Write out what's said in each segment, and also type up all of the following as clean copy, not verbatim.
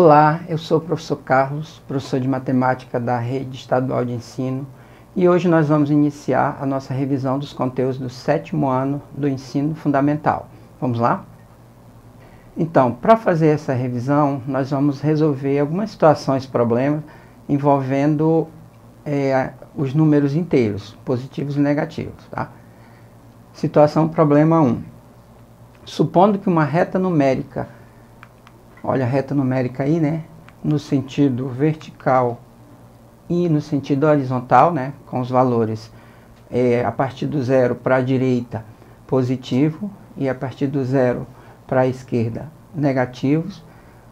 Olá, eu sou o professor Carlos, professor de matemática da Rede Estadual de Ensino, e hoje nós vamos iniciar a nossa revisão dos conteúdos do 7º ano do ensino fundamental. Vamos lá? Então, para fazer essa revisão, nós vamos resolver algumas situações, problemas, envolvendo os números inteiros, positivos e negativos. Tá? Situação problema 1. Supondo que uma reta numérica, olha a reta numérica aí, né? No sentido vertical e no sentido horizontal, né? Com os valores a partir do 0 para a direita positivo e a partir do 0 para a esquerda negativos.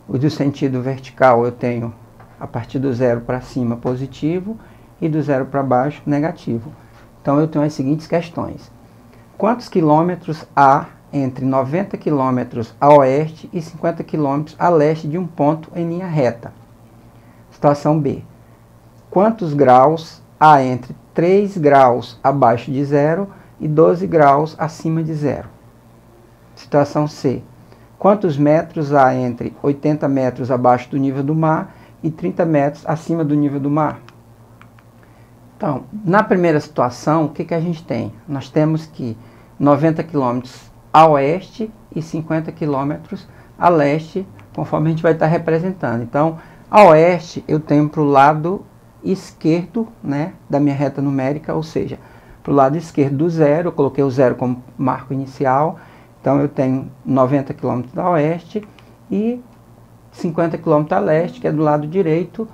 O do sentido vertical eu tenho a partir do 0 para cima positivo e do 0 para baixo negativo. Então eu tenho as seguintes questões. Quantos quilômetros há entre 90 km a oeste e 50 km a leste de um ponto em linha reta? Situação B. Quantos graus há entre 3 graus abaixo de zero e 12 graus acima de zero? Situação C. Quantos metros há entre 80 metros abaixo do nível do mar e 30 metros acima do nível do mar? Então, na primeira situação, o que a gente tem? Nós temos que 90 km a oeste e 50 km a leste, conforme a gente vai estar representando. Então, a oeste eu tenho para o lado esquerdo, né, da minha reta numérica, ou seja, para o lado esquerdo do zero, eu coloquei o zero como marco inicial, então eu tenho 90 km a oeste e 50 km a leste, que é do lado direito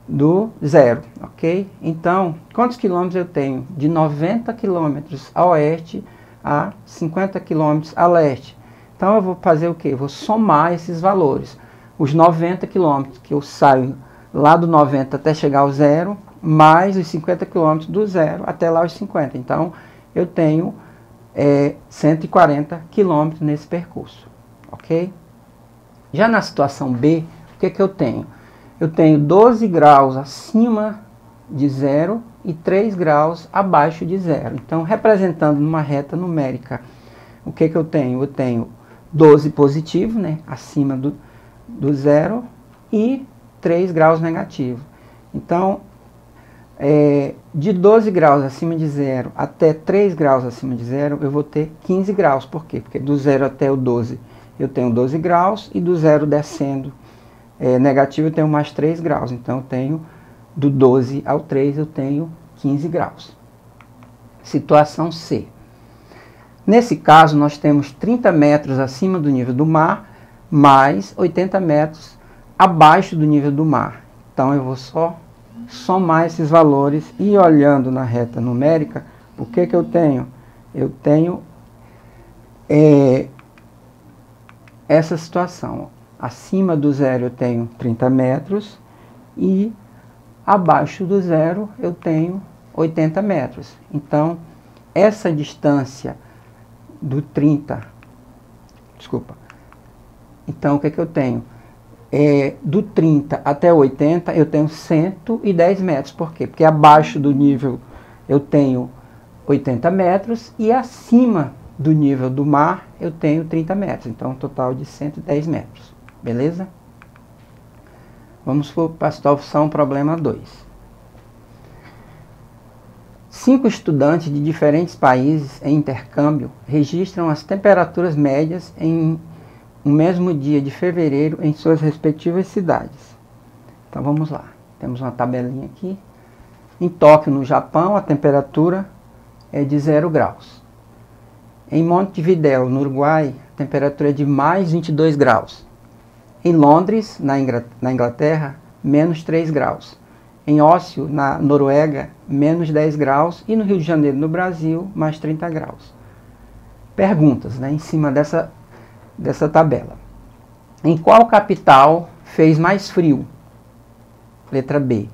do zero, ok? Então, quantos quilômetros eu tenho? De 90 km a oeste a 50 km a leste. Então eu vou fazer o quê? Vou somar esses valores. Os 90 km que eu saio lá do 90 até chegar ao zero, mais os 50 km do zero até lá os 50. Então eu tenho 140 km nesse percurso, ok? Já na situação B, o que eu tenho? Eu tenho 12 graus acima de zero e 3 graus abaixo de zero. Então, representando numa reta numérica, o que eu tenho? Eu tenho 12 positivo, né, acima do zero, e 3 graus negativo. Então, de 12 graus acima de zero até 3 graus acima de zero, eu vou ter 15 graus. Por quê? Porque do 0 até o 12 eu tenho 12 graus, e do 0 descendo negativo eu tenho mais 3 graus. Então, eu tenho do 12 ao 3 eu tenho 15 graus. Situação C. Nesse caso, nós temos 30 metros acima do nível do mar, mais 80 metros abaixo do nível do mar. Então, eu vou só somar esses valores e olhando na reta numérica, o que eu tenho? Eu tenho essa situação. Acima do zero eu tenho 30 metros e abaixo do zero eu tenho 80 metros. Então, essa distância do 30... Desculpa. Então, o que eu tenho? Do 30 até 80 eu tenho 110 metros. Por quê? Porque abaixo do nível eu tenho 80 metros e acima do nível do mar eu tenho 30 metros. Então, um total de 110 metros. Beleza? Vamos para a situação problema 2. 5 estudantes de diferentes países em intercâmbio registram as temperaturas médias em um mesmo dia de fevereiro em suas respectivas cidades. Então vamos lá. Temos uma tabelinha aqui. Em Tóquio, no Japão, a temperatura é de 0 graus. Em Montevidéu, no Uruguai, a temperatura é de mais 22 graus. Em Londres, na Inglaterra, menos 3 graus. Em Óslo, na Noruega, menos 10 graus. E no Rio de Janeiro, no Brasil, mais 30 graus. Perguntas, né, em cima dessa tabela. Em qual capital fez mais frio? Letra B.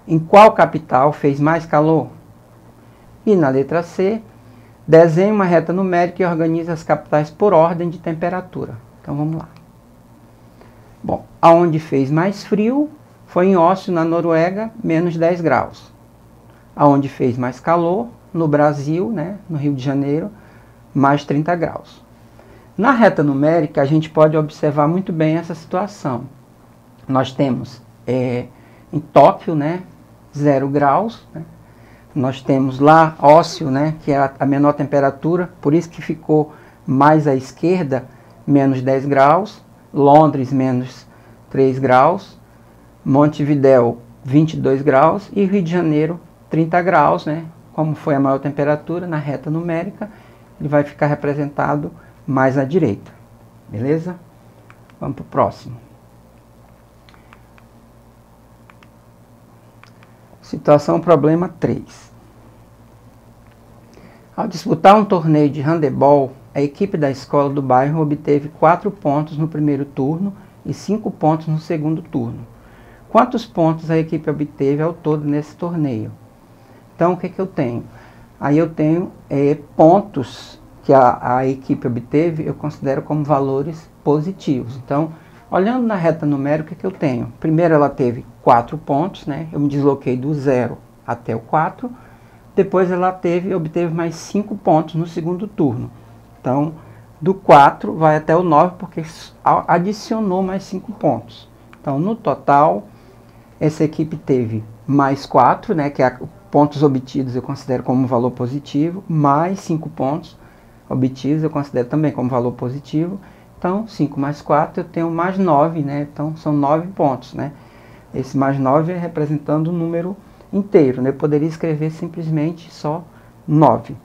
Em qual capital fez mais calor? E na letra C, desenhe uma reta numérica e organize as capitais por ordem de temperatura. Então vamos lá. Bom, aonde fez mais frio foi em Oslo, na Noruega, menos 10 graus. Aonde fez mais calor, no Brasil, né, no Rio de Janeiro, mais 30 graus. Na reta numérica, a gente pode observar muito bem essa situação. nós temos em Tóquio, né, 0 graus, né? Nós temos lá Ósio, né, que é a menor temperatura, por isso que ficou mais à esquerda, menos 10 graus, Londres, menos 3 graus, Montevidéu, 22 graus, e Rio de Janeiro, 30 graus, né? Como foi a maior temperatura, na reta numérica, ele vai ficar representado mais à direita, beleza? Vamos para o próximo. Situação problema 3. Ao disputar um torneio de handebol, a equipe da escola do bairro obteve 4 pontos no primeiro turno e 5 pontos no segundo turno. Quantos pontos a equipe obteve ao todo nesse torneio? Então, o que eu tenho? Aí eu tenho pontos que a equipe obteve, eu considero como valores positivos. Então, olhando na reta numérica, o que eu tenho? Primeiro ela teve 4 pontos, né? Eu me desloquei do 0 até o 4. Depois ela obteve mais 5 pontos no segundo turno. Então, do 4 vai até o 9, porque adicionou mais 5 pontos. Então, no total, essa equipe teve mais 4, né, que é pontos obtidos eu considero como valor positivo, mais 5 pontos obtidos eu considero também como valor positivo. Então, 5 mais 4 eu tenho mais 9, né? Então, são 9 pontos, né? Esse mais 9 é representando o número inteiro, né? Eu poderia escrever simplesmente só 9.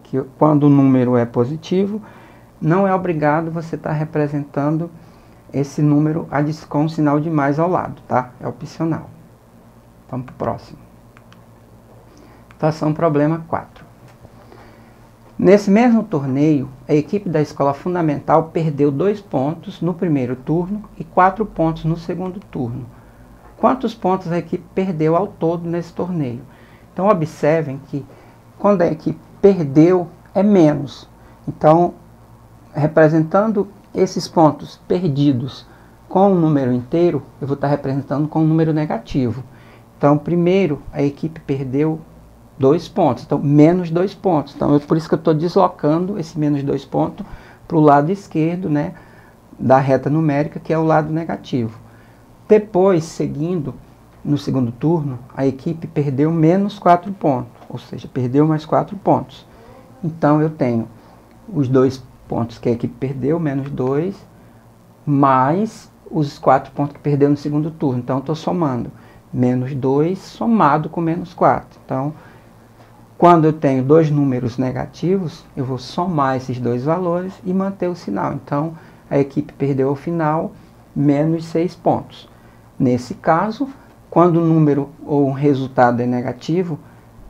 Que quando o número é positivo, não é obrigado você estar representando esse número com um sinal de mais ao lado, tá? É opcional. Vamos para o próximo. Situação problema 4. Nesse mesmo torneio, a equipe da escola fundamental perdeu 2 pontos no primeiro turno e 4 pontos no segundo turno. Quantos pontos a equipe perdeu ao todo nesse torneio? Então, observem que quando a equipe perdeu, é menos. Então, representando esses pontos perdidos com um número inteiro, eu vou estar representando com um número negativo. Então, primeiro, a equipe perdeu 2 pontos, então menos 2 pontos. Então, por isso que eu estou deslocando esse menos 2 pontos para o lado esquerdo, né, da reta numérica, que é o lado negativo. Depois, seguindo, no segundo turno, a equipe perdeu menos 4 pontos, ou seja, perdeu mais 4 pontos. Então, eu tenho os 2 pontos que a equipe perdeu, menos 2, mais os 4 pontos que perdeu no segundo turno. Então, estou somando menos 2 somado com menos 4. Então, quando eu tenho 2 números negativos, eu vou somar esses 2 valores e manter o sinal. Então, a equipe perdeu ao final menos 6 pontos. Nesse caso, quando o número ou um resultado é negativo,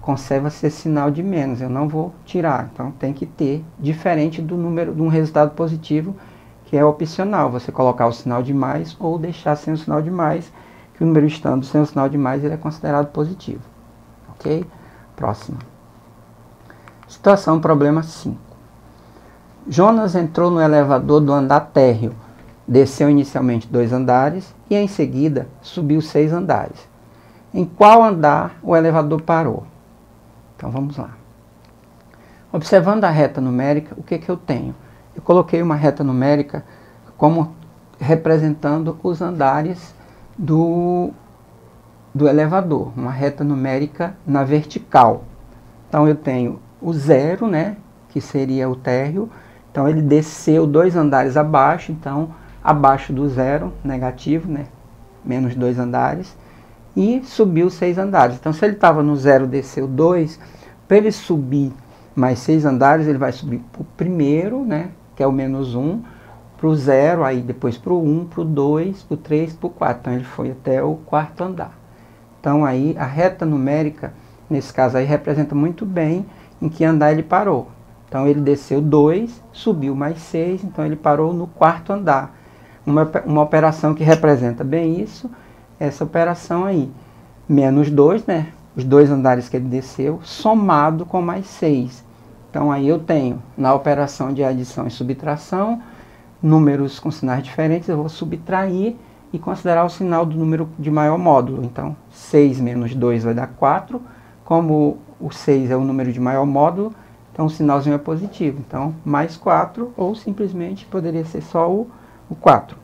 conserva-se esse sinal de menos. Eu não vou tirar. Então, tem que ter, diferente do número de um resultado positivo, que é opcional. Você colocar o sinal de mais ou deixar sem o sinal de mais, que o número estando sem o sinal de mais, ele é considerado positivo. Ok? Próximo. Situação problema 5. Jonas entrou no elevador do andar térreo, desceu inicialmente 2 andares e em seguida subiu 6 andares. Em qual andar o elevador parou? Então vamos lá. Observando a reta numérica, o que eu tenho? Eu coloquei uma reta numérica como representando os andares do elevador, uma reta numérica na vertical. Então eu tenho o 0, né, que seria o térreo. Então ele desceu 2 andares abaixo, então abaixo do 0, negativo, né, menos 2 andares, e subiu 6 andares. Então se ele estava no 0, desceu 2, para ele subir mais 6 andares, ele vai subir para o primeiro, né, que é o menos 1, para o 0, aí depois para o 1, para o 2, para o 3, para o 4. Então ele foi até o 4º andar. Então aí a reta numérica, nesse caso aí, representa muito bem em que andar ele parou. Então ele desceu 2, subiu mais 6, então ele parou no 4º andar. Uma operação que representa bem isso, essa operação aí. Menos 2, né? Os 2 andares que ele desceu, somado com mais 6. Então aí eu tenho, na operação de adição e subtração, números com sinais diferentes, eu vou subtrair e considerar o sinal do número de maior módulo. Então 6 menos 2 vai dar 4. Como o 6 é o número de maior módulo, então o sinalzinho é positivo. Então, mais 4, ou simplesmente poderia ser só o 4.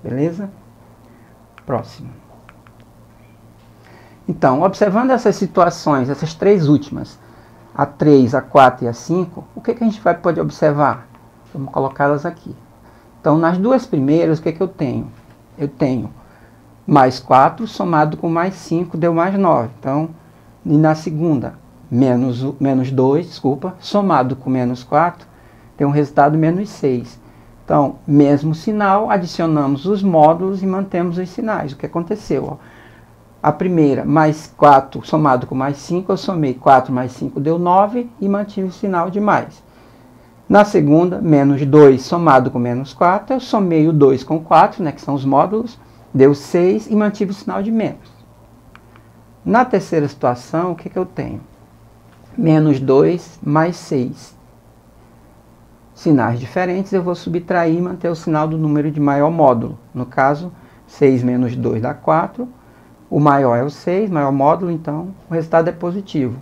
Beleza? Próximo. Então, observando essas situações, essas três últimas, a 3, a 4 e a 5, o que a gente vai poder observar? Vamos colocá-las aqui. Então, nas duas primeiras, o que eu tenho? Eu tenho mais 4 somado com mais 5 deu mais 9. Então, e na segunda, menos 2, somado com menos 4, tem um resultado menos 6. Então, mesmo sinal, adicionamos os módulos e mantemos os sinais. O que aconteceu? Ó? A primeira, mais 4 somado com mais 5, eu somei 4 mais 5 deu 9 e mantive o sinal de mais. Na segunda, menos 2 somado com menos 4, eu somei o 2 com 4, né, que são os módulos, deu 6 e mantive o sinal de menos. Na terceira situação, o que eu tenho? Menos 2 mais 6. Sinais diferentes, eu vou subtrair e manter o sinal do número de maior módulo. No caso, 6 menos 2 dá 4. O maior é o 6, maior módulo, então o resultado é positivo.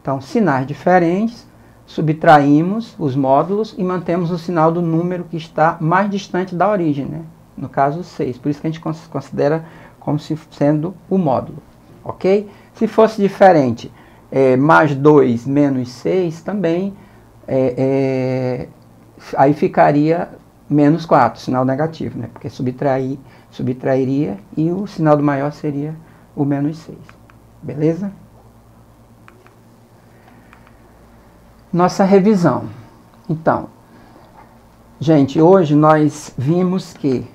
Então, sinais diferentes, subtraímos os módulos e mantemos o sinal do número que está mais distante da origem, né? No caso, 6. Por isso que a gente considera como se sendo o módulo. Ok? Se fosse diferente, mais 2 menos 6 também, aí ficaria menos 4, sinal negativo, né? Porque subtrairia e o sinal do maior seria o menos 6. Beleza? Nossa revisão. Então, gente, hoje nós vimos que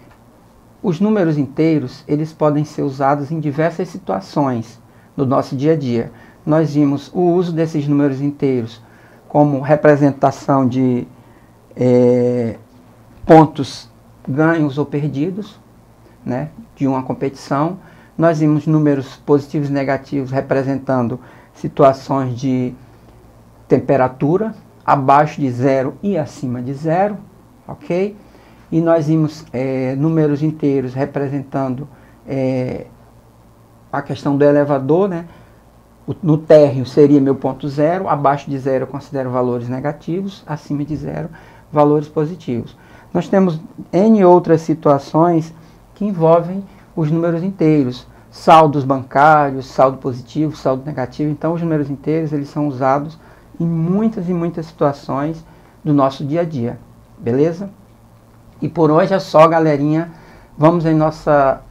os números inteiros, eles podem ser usados em diversas situações no nosso dia a dia. Nós vimos o uso desses números inteiros como representação de pontos ganhos ou perdidos, né, de uma competição. Nós vimos números positivos e negativos representando situações de temperatura abaixo de 0 e acima de 0, ok? E nós vimos números inteiros representando a questão do elevador, né? No térreo seria meu ponto 0, abaixo de 0 eu considero valores negativos, acima de 0 valores positivos. Nós temos N outras situações que envolvem os números inteiros, saldos bancários, saldo positivo, saldo negativo. Então os números inteiros eles são usados em muitas e muitas situações do nosso dia a dia, beleza? E por hoje é só, galerinha. Vimos em nossa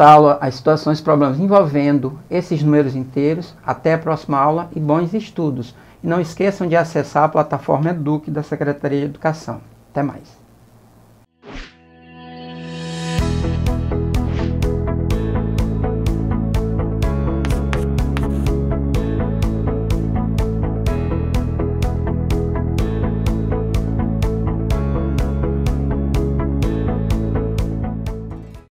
aula as situações e problemas envolvendo esses números inteiros. Até a próxima aula e bons estudos. E não esqueçam de acessar a plataforma Eduque da Secretaria de Educação. Até mais.